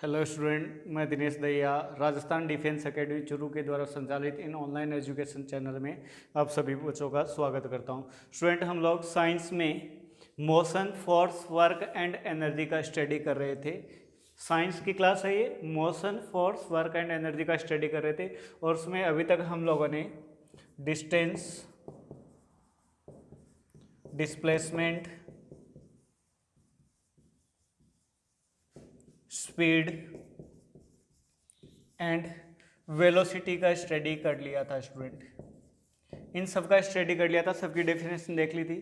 Hello student, मैं Dinesh Dahiya Rajasthan defence academy Churu के द्वारा संचालित इन ऑनलाइन एजुकेशन चैनल में आप सभी बच्चों का स्वागत करता हूं। स्टूडेंट, हम लोग साइंस में motion, force, work and energy का स्टडी कर रहे थे। साइंस की क्लास है ये। Motion, force, work and energy का स्टडी कर रहे थे और उसमें अभी तक हम लोगों ने distance, displacement, speed and velocity का स्टडी कर लिया था। स्टूडेंट, इन सब का स्टडी कर लिया था, सबकी डेफिनेशन देख ली थी।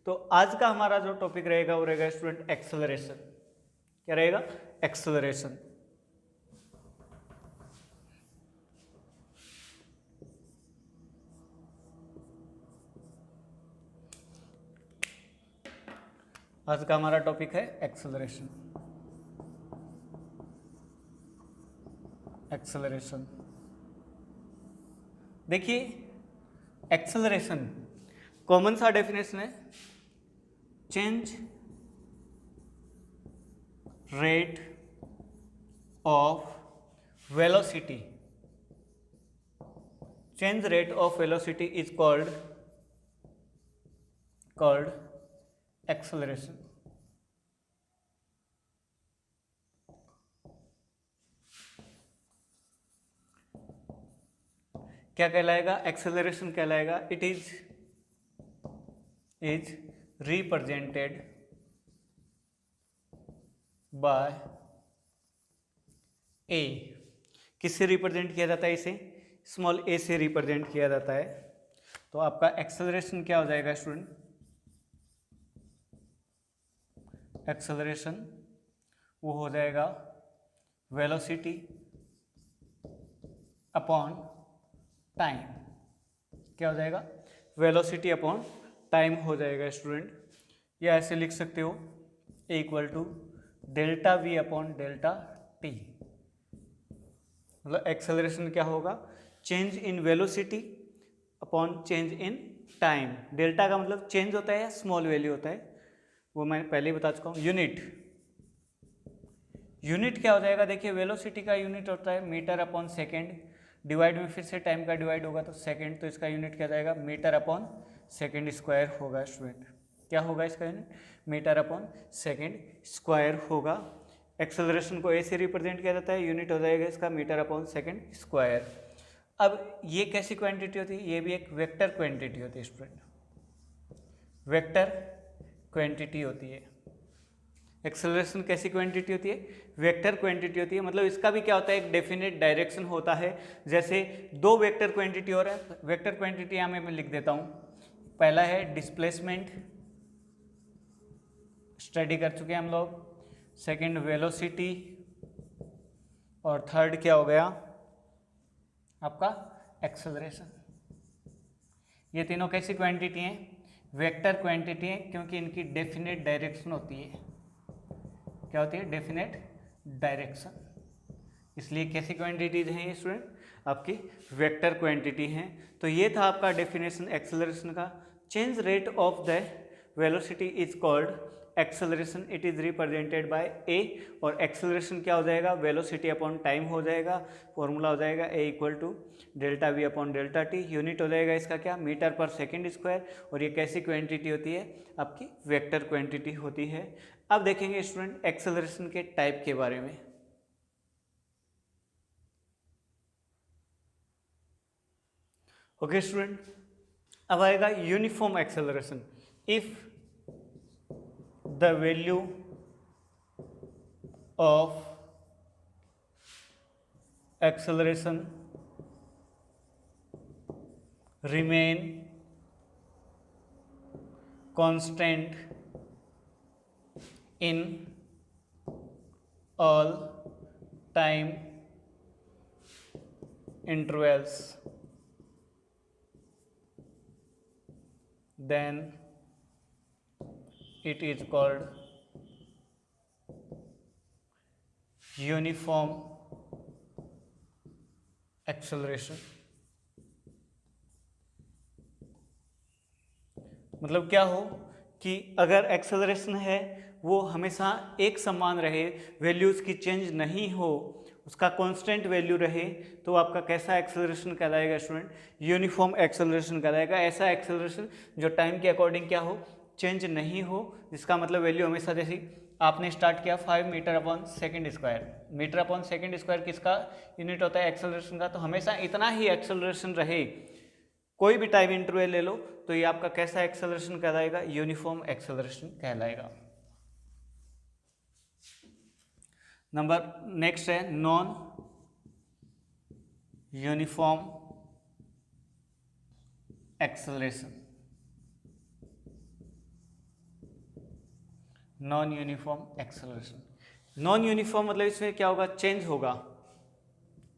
तो आज का हमारा जो टॉपिक रहेगा वो रहेगा स्टूडेंट एक्सेलरेशन। क्या रहेगा? एक्सेलरेशन। आज का हमारा टॉपिक है एक्सेलरेशन। एक्सेलरेशन देखिए, एक्सेलरेशन कॉमन सा डेफिनेशन है, change rate of velocity. Change rate of velocity is called acceleration. क्या कहलाएगा? एक्सेलरेशन कहलाएगा। इट इज रिप्रेजेंटेड बाय ए। किससे रिप्रेजेंट किया जाता है इसे? स्मॉल ए से रिप्रेजेंट किया जाता है। तो आपका एक्सेलरेशन क्या हो जाएगा स्टूडेंट? एक्सेलरेशन वो हो जाएगा वेलोसिटी अपॉन टाइम। क्या हो जाएगा? वेलोसिटी अपॉन टाइम हो जाएगा स्टूडेंट। या ऐसे लिख सकते हो, A equal to delta we upon delta T. मतलब एक्सेलरेशन क्या होगा? Change in velocity upon change in time. Delta का मतलब चेंज होता है या स्मॉल वैल्यू होता है, वो मैं पहले ही बता चुका हूँ। यूनिट क्या हो जाएगा? देखिए, वेलोसिटी का यूनिट होता है मीटर अपॉन सेकेंड, डिवाइड में फिर से टाइम का डिवाइड होगा तो सेकेंड, तो इसका यूनिट क्या जाएगा? मीटर अपॉन सेकेंड स्क्वायर होगा स्टूडेंट। क्या होगा इसका unit? Metre upon second square होगा। एक्सेलरेशन को ए से रिप्रेजेंट किया जाता है, यूनिट हो जाएगा इसका मीटर अपॉन सेकेंड स्क्वायर। अब ये कैसी क्वांटिटी होती है? ये भी एक वेक्टर क्वांटिटी होती है स्टूडेंट। वेक्टर क्वांटिटी होती है। एक्सेलरेशन कैसी क्वांटिटी होती है? वेक्टर क्वांटिटी होती है। मतलब इसका भी क्या होता है? एक डेफिनेट डायरेक्शन होता है। जैसे दो वेक्टर क्वांटिटी और है। वेक्टर क्वांटिटी यहाँ मैं लिख देता हूँ। पहला है डिस्प्लेसमेंट, स्टडी कर चुके हैं हम लोग। सेकंड वेलोसिटी, और थर्ड क्या हो गया आपका? एक्सेलरेशन। ये तीनों कैसी क्वांटिटी हैं? वेक्टर क्वांटिटी है, क्योंकि इनकी डेफिनेट डायरेक्शन होती है। क्या होती है? Definite direction. इसलिए कैसी क्वांटिटीज हैं ये स्टूडेंट? आपकी वेक्टर क्वांटिटी हैं। तो ये था आपका डेफिनेशन एक्सेलरेशन का। Change rate of the velocity is called acceleration. It is represented by A. और एक्सेलरेशन क्या हो जाएगा? वेलोसिटी अपॉन टाइम हो जाएगा। फॉर्मूला हो जाएगा A equal to delta we upon delta T. Unit हो जाएगा इसका क्या? मीटर पर सेकेंड स्क्वायर। और ये कैसी क्वांटिटी होती है? आपकी वेक्टर क्वांटिटी होती है। अब देखेंगे स्टूडेंट एक्सेलरेशन के टाइप के बारे में। ओके स्टूडेंट, अब आएगा uniform acceleration. If the value of acceleration remain constant in all time intervals, then it is called uniform acceleration. मतलब क्या हो कि अगर एक्सेलरेशन है वो हमेशा एक समान रहे, वैल्यूज़ की चेंज नहीं हो, उसका कांस्टेंट वैल्यू रहे, तो आपका कैसा एक्सेलरेशन कहलाएगा स्टूडेंट? यूनिफॉर्म एक्सेलरेशन कहलाएगा। ऐसा एक्सेलरेशन जो टाइम के अकॉर्डिंग क्या हो, चेंज नहीं हो, जिसका मतलब वैल्यू हमेशा जैसी आपने स्टार्ट किया 5 metre upon second square, metre upon second square किसका यूनिट होता है? एक्सेलरेशन का। तो हमेशा इतना ही एक्सेलरेशन रहे, कोई भी टाइम इंटरवल ले लो, तो ये आपका कैसा एक्सेलरेशन कहलाएगा? यूनिफॉर्म एक्सेलरेशन कहलाएगा। नंबर नेक्स्ट है non uniform acceleration. Non uniform acceleration, non uniform मतलब इसमें क्या होगा? चेंज होगा।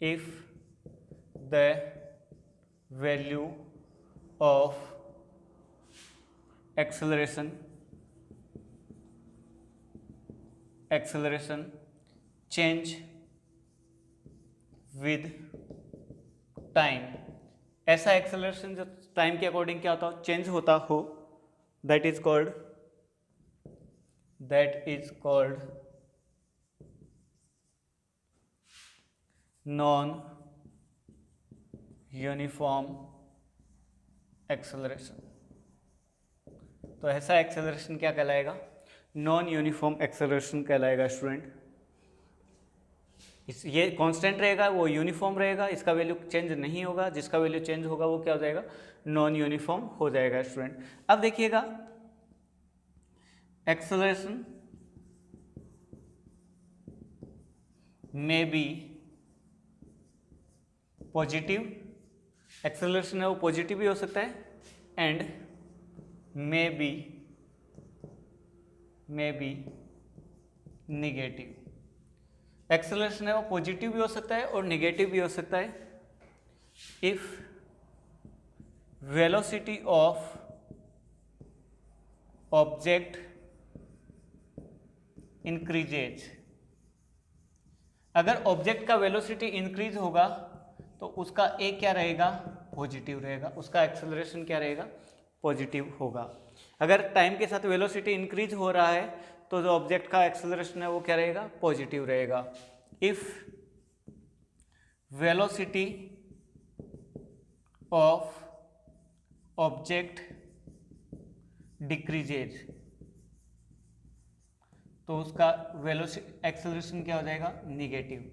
If the value of acceleration change with time, ऐसा एक्सेलरेशन जो टाइम के अकॉर्डिंग क्या होता हो? चेंज होता हो, that is called non uniform acceleration. तो ऐसा एक्सेलरेशन क्या कहलाएगा? नॉन यूनिफॉर्म एक्सेलरेशन कहलाएगा स्टूडेंट। ये कांस्टेंट रहेगा, वो यूनिफॉर्म रहेगा, इसका वैल्यू चेंज नहीं होगा, जिसका वैल्यू चेंज होगा वो क्या हो जाएगा? नॉन यूनिफॉर्म हो जाएगा स्टूडेंट। अब देखिएगा, एक्सेलरेशन में बी पॉजिटिव, एक्सेलरेशन है वो पॉजिटिव भी हो सकता है, and may be negative. Acceleration है वो पॉजिटिव भी हो सकता है और निगेटिव भी हो सकता है। If velocity of object increases, अगर ऑब्जेक्ट का वेलोसिटी इंक्रीज होगा तो उसका ए क्या रहेगा? पॉजिटिव रहेगा, उसका एक्सेलरेशन क्या रहेगा? पॉजिटिव होगा। अगर टाइम के साथ वेलोसिटी इंक्रीज हो रहा है तो जो ऑब्जेक्ट का एक्सेलरेशन है वो क्या रहेगा? पॉजिटिव रहेगा। If velocity of object decreases, तो उसका वेलोसिटी एक्सेलरेशन क्या हो जाएगा? निगेटिव।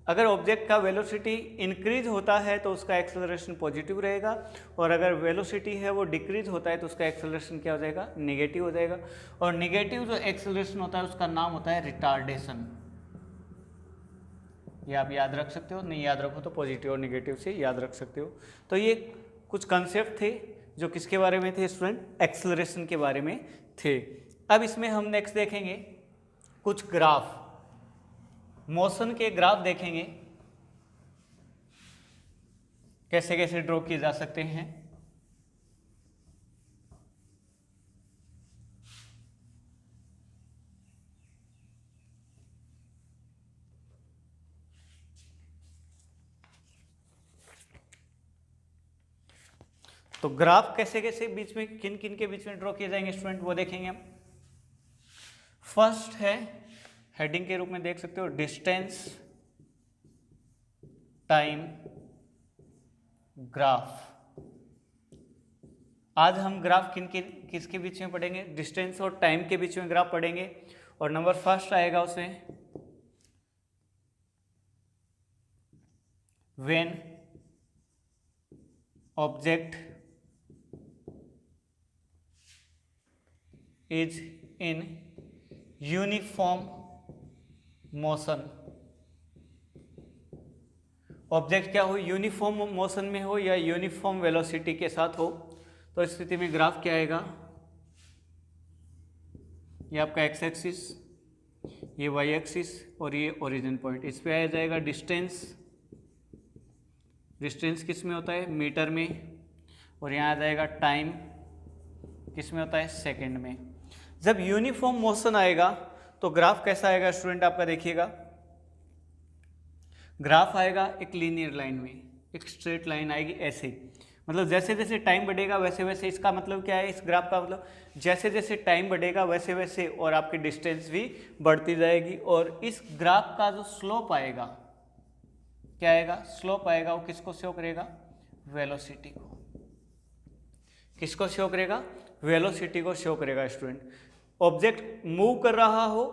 अगर ऑब्जेक्ट का वेलोसिटी इंक्रीज होता है तो उसका एक्सेलरेशन पॉजिटिव रहेगा, और अगर वेलोसिटी है वो डिक्रीज होता है तो उसका एक्सेलरेशन क्या हो जाएगा? निगेटिव हो जाएगा। और निगेटिव जो एक्सेलरेशन होता है उसका नाम होता है रिटार्डेशन। ये आप याद रख सकते हो, नहीं याद रखो तो पॉजिटिव और निगेटिव से याद रख सकते हो। तो ये कुछ कंसेप्ट थे जो किसके बारे में थे स्टूडेंट? एक्सेलरेशन के बारे में थे। अब इसमें हम नेक्स्ट देखेंगे कुछ ग्राफ, मोशन के ग्राफ देखेंगे, कैसे कैसे ड्रॉ किए जा सकते हैं। तो ग्राफ कैसे कैसे बीच में, किन किन के बीच में ड्रॉ किए जाएंगे स्टूडेंट, वो देखेंगे हम। फर्स्ट है, हेडिंग के रूप में देख सकते हो, डिस्टेंस टाइम ग्राफ। आज हम ग्राफ किसके बीच में पढ़ेंगे? डिस्टेंस और टाइम के बीच में ग्राफ पढ़ेंगे। और नंबर फर्स्ट आएगा उसमें when object is in uniform motion. Object क्या हो? यूनिफॉर्म मोशन में हो या यूनिफॉर्म वेलोसिटी के साथ हो, तो इस स्थिति में ग्राफ क्या आएगा? ये आपका एक्स एक्सिस, ये वाई एक्सिस और ये ओरिजिन पॉइंट। इस पे आ जाएगा डिस्टेंस। डिस्टेंस किस में होता है? मीटर में। और यहाँ आ जाएगा टाइम, किस में होता है? सेकंड में। जब यूनिफॉर्म मोशन आएगा तो ग्राफ कैसा आएगा स्टूडेंट आपका? देखिएगा, ग्राफ आएगा एक लीनियर लाइन में, एक स्ट्रेट लाइन आएगी ऐसे, मतलब जैसे जैसे टाइम बढ़ेगा वैसे वैसे, इसका मतलब क्या है, इस ग्राफ का मतलब जैसे जैसे टाइम बढ़ेगा वैसे वैसे और आपकी डिस्टेंस भी बढ़ती जाएगी। और इस ग्राफ का जो स्लोप आएगा, क्या आएगा, स्लोप आएगा, वो किसको शो करेगा, वेलोसिटी को। किसको शो करेगा, वेलोसिटी को शो करेगा स्टूडेंट। ऑब्जेक्ट मूव कर रहा हो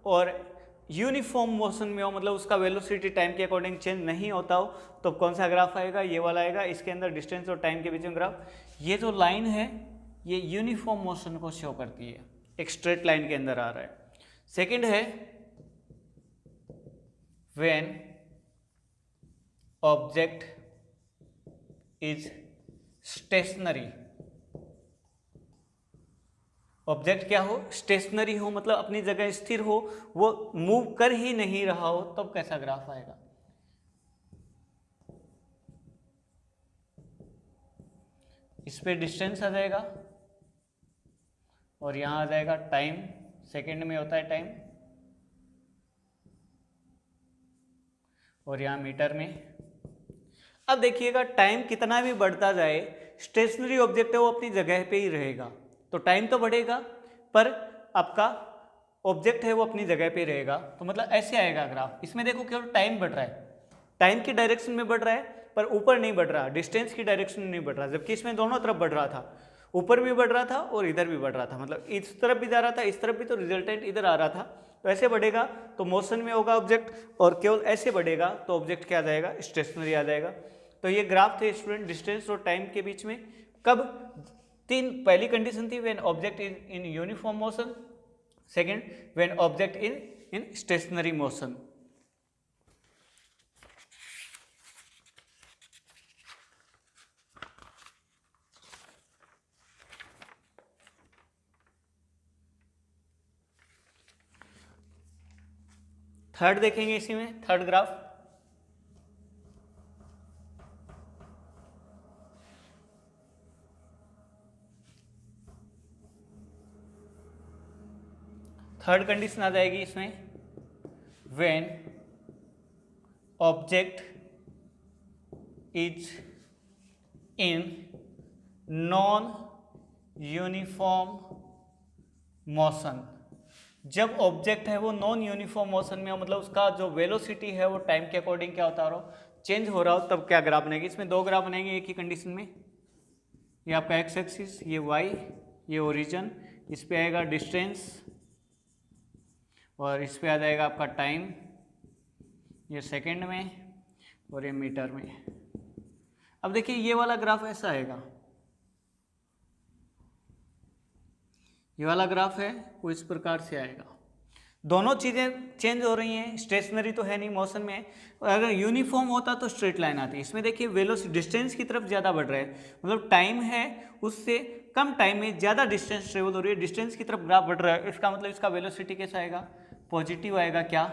और यूनिफॉर्म मोशन में हो, मतलब उसका वेलोसिटी टाइम के अकॉर्डिंग चेंज नहीं होता हो, तो कौन सा ग्राफ आएगा, ये वाला आएगा। इसके अंदर डिस्टेंस और टाइम के बीच में ग्राफ, ये जो लाइन है ये यूनिफॉर्म मोशन को शो करती है, एक स्ट्रेट लाइन के अंदर आ रहा है। सेकंड है when object is stationary. Object क्या हो, स्टेशनरी हो, मतलब अपनी जगह स्थिर हो, वो मूव कर ही नहीं रहा हो, तब कैसा ग्राफ आएगा। इस पे डिस्टेंस आ जाएगा और यहां आ जाएगा टाइम, सेकंड में होता है टाइम, और यहां मीटर में। अब देखिएगा टाइम कितना भी बढ़ता जाए, स्टेशनरी ऑब्जेक्ट है वो अपनी जगह पे ही रहेगा, तो टाइम तो बढ़ेगा पर आपका ऑब्जेक्ट है वो अपनी जगह पे रहेगा। तो मतलब ऐसे आएगा ग्राफ। इसमें देखो केवल टाइम बढ़ रहा है, टाइम की डायरेक्शन में बढ़ रहा है पर ऊपर नहीं बढ़ रहा, डिस्टेंस की डायरेक्शन में नहीं बढ़ रहा, जबकि इसमें दोनों तरफ बढ़ रहा था, ऊपर भी बढ़ रहा था और इधर भी बढ़ रहा था, मतलब इस तरफ भी जा रहा था इस तरफ भी, तो रिजल्टेंट इधर आ रहा था। तो ऐसे बढ़ेगा तो मोशन में होगा ऑब्जेक्ट, और केवल ऐसे बढ़ेगा तो ऑब्जेक्ट क्या आ जाएगा, स्टेशनरी आ जाएगा। तो ये ग्राफ थे स्टूडेंट डिस्टेंस और टाइम के बीच में। कब, तीन, पहली कंडीशन थी when object is in uniform motion, second when object in stationary motion. Third देखेंगे इसी में, थर्ड ग्राफ। थर्ड कंडीशन आ जाएगी इसमें, when object is in non uniform motion. जब ऑब्जेक्ट है वो नॉन यूनिफॉर्म मोशन में हो, मतलब उसका जो वेलोसिटी है वो टाइम के अकॉर्डिंग क्या होता रहो, चेंज हो रहा हो, तब क्या ग्राफ बनेगी। इसमें दो ग्राफ बनेंगे एक ही कंडीशन में, ये आपका एक्स एक्सिस, ये वाई, ये ओरिजिन, इस पे आएगा डिस्टेंस और इस पे आ जाएगा आपका टाइम, ये सेकंड में और ये मीटर में। अब देखिए ये वाला ग्राफ ऐसा आएगा, ये वाला ग्राफ है वो इस प्रकार से आएगा। दोनों चीज़ें चेंज हो रही हैं, स्टेशनरी तो है नहीं, मोशन में है। अगर यूनिफॉर्म होता तो स्ट्रेट लाइन आती। इसमें देखिए वेलोसिटी डिस्टेंस की तरफ ज़्यादा बढ़ रहा है, मतलब टाइम है उससे कम टाइम में ज़्यादा डिस्टेंस ट्रेवल हो रही है, डिस्टेंस की तरफ ग्राफ बढ़ रहा है, इसका मतलब इसका वेलोसिटी कैसा आएगा, पॉजिटिव आएगा। क्या,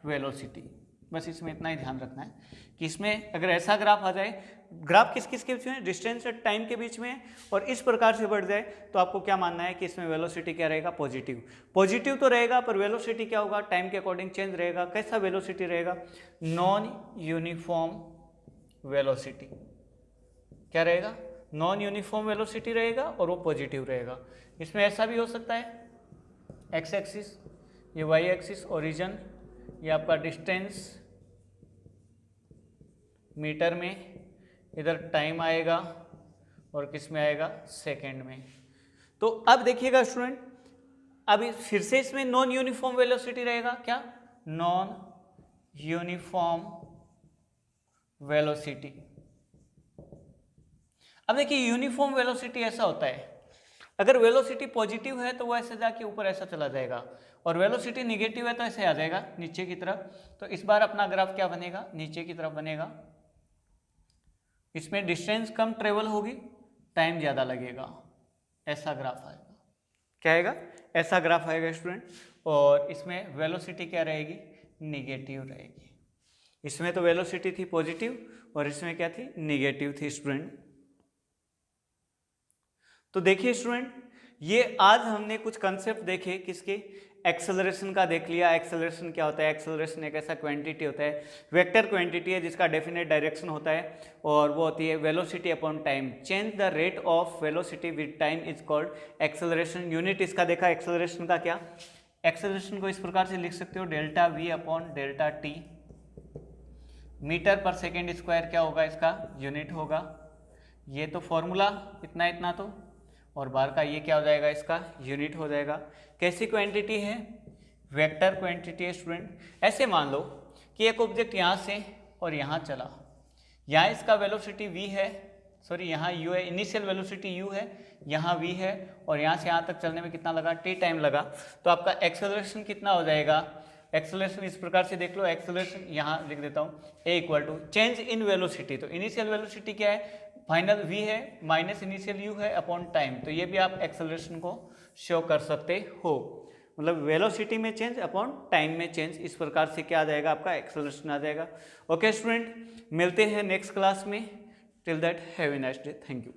वेलोसिटी। बस इसमें इतना ही ध्यान रखना है कि इसमें अगर ऐसा ग्राफ आ जाए, ग्राफ किस किस के बीच में, डिस्टेंस और टाइम के बीच में, और इस प्रकार से बढ़ जाए, तो आपको क्या मानना है कि इसमें वेलोसिटी क्या रहेगा, पॉजिटिव। पॉजिटिव तो रहेगा पर वेलोसिटी क्या होगा, टाइम के अकॉर्डिंग चेंज रहेगा। कैसा वेलोसिटी रहेगा, नॉन यूनिफॉर्म वेलोसिटी। क्या रहेगा, नॉन यूनिफॉर्म वेलोसिटी रहेगा और वो पॉजिटिव रहेगा। इसमें ऐसा भी हो सकता है, एक्स एक्सिस, ये वाई एक्सिस, ओरिजिन, ये आपका डिस्टेंस मीटर में, इधर टाइम आएगा और किस में आएगा, सेकंड में। तो अब देखिएगा स्टूडेंट, अब फिर से इसमें नॉन यूनिफॉर्म वेलोसिटी रहेगा। क्या, नॉन यूनिफॉर्म वेलोसिटी। अब देखिए यूनिफॉर्म वेलोसिटी ऐसा होता है, अगर वेलोसिटी पॉजिटिव है तो वो ऐसे जाके ऊपर ऐसा चला जाएगा, और वेलोसिटी निगेटिव है तो ऐसे आ जाएगा नीचे की तरफ। तो इस बार अपना ग्राफ क्या बनेगा, नीचे की तरफ बनेगा। इसमें डिस्टेंस कम ट्रेवल होगी, टाइम ज़्यादा लगेगा, ऐसा ग्राफ आएगा। क्या आएगा, ऐसा ग्राफ आएगा स्टूडेंट। और इसमें वेलोसिटी क्या रहेगी, निगेटिव रहेगी। इसमें तो वेलोसिटी थी पॉजिटिव और इसमें क्या थी, निगेटिव थी स्टूडेंट। तो देखिए स्टूडेंट, ये आज हमने कुछ कंसेप्ट देखे किसके, एक्सेलरेशन का देख लिया। एक्सेलरेशन क्या होता है? एक्सेलरेशन एक ऐसा क्वांटिटी होता है, वेक्टर क्वांटिटी है जिसका डेफिनेट डायरेक्शन होता है और वो होती है velocity upon time. Change the rate of velocity with time is called acceleration. Unit इसका देखा एक्सेलरेशन का क्या? एक्सेलरेशन को इस प्रकार से लिख सकते हो delta we upon delta t. Metre पर सेकेंड स्क्वायर क्या होगा? इसका यूनिट होगा। ये तो फॉर्मूला इतना इतना तो, और बार का ये क्या हो जाएगा? इसका यूनिट हो जाएगा। कैसी क्वांटिटी है? वेक्टर क्वांटिटी है स्टूडेंट। ऐसे मान लो कि एक ऑब्जेक्ट यहाँ से और यहाँ चला, यहाँ इसका वेलोसिटी v है, सॉरी यहाँ u है, इनिशियल वेलोसिटी u है, यहाँ v है, और यहाँ से यहाँ तक चलने में कितना लगा? t टाइम लगा। तो आपका एक्सेलरेशन कितना हो जाएगा? एक्सेलरेशन इस प्रकार से देख लो, एक्सेलरेशन यहाँ लिख देता हूँ, a equal to change in velocity. तो इनिशियल वेलोसिटी क्या है? फाइनल v है माइनस इनिशियल u है अपॉन टाइम। तो ये भी आप एक्सेलरेशन को शो कर सकते हो, मतलब वेलोसिटी में चेंज अपॉन टाइम में चेंज, इस प्रकार से क्या आ जाएगा? आपका एक्सेलरेशन आ जाएगा। ओके स्टूडेंट, मिलते हैं नेक्स्ट क्लास में। Till that have a nice day. Thank you.